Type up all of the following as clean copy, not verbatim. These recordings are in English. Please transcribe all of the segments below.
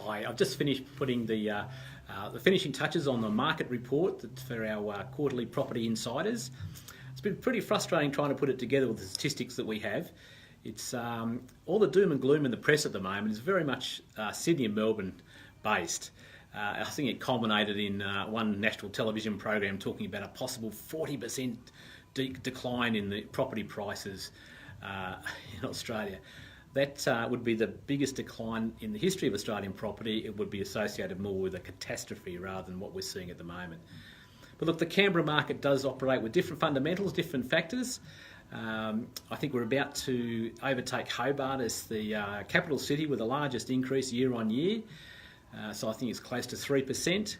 Hi, I've just finished putting the finishing touches on the market report for our quarterly property insiders. It's been pretty frustrating trying to put it together with the statistics that we have. It's all the doom and gloom in the press at the moment is very much Sydney and Melbourne based. I think it culminated in one national television program talking about a possible 40% decline in the property prices in Australia. That would be the biggest decline in the history of Australian property. It would be associated more with a catastrophe rather than what we're seeing at the moment. But look, the Canberra market does operate with different fundamentals, different factors. I think we're about to overtake Hobart as the capital city with the largest increase year on year. So I think it's close to 3%.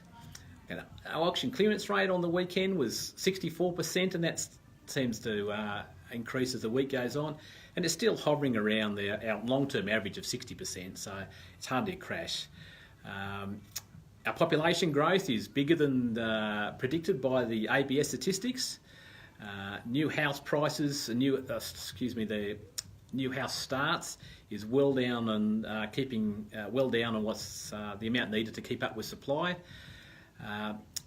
And our auction clearance rate on the weekend was 64%, and that seems to increase as the week goes on. And it's still hovering around our long-term average of 60%, so it's hardly a crash. Our population growth is bigger than predicted by the ABS statistics. New house prices, the new house starts is well down and keeping well down on what's the amount needed to keep up with supply.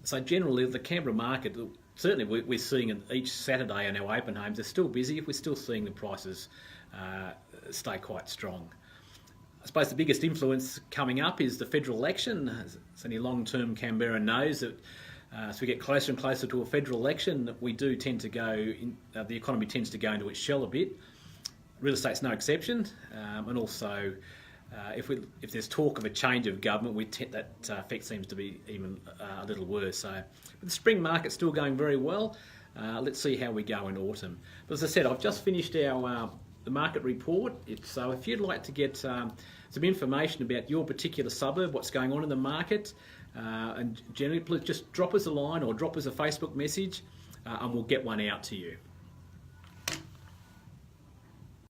So generally, the Canberra market, certainly we're seeing it each Saturday in our open homes, they're still busy. We're still seeing the prices stay quite strong. I suppose the biggest influence coming up is the federal election. As any long-term Canberra knows that as we get closer and closer to a federal election, we do tend to the economy tends to go into its shell a bit. Real estate's no exception, and also if there's talk of a change of government, that effect seems to be even a little worse. So, but the spring market's still going very well. Let's see how we go in autumn. But as I said, I've just finished the market report. So if you'd like to get some information about your particular suburb, what's going on in the market, and generally, please just drop us a line or drop us a Facebook message, and we'll get one out to you.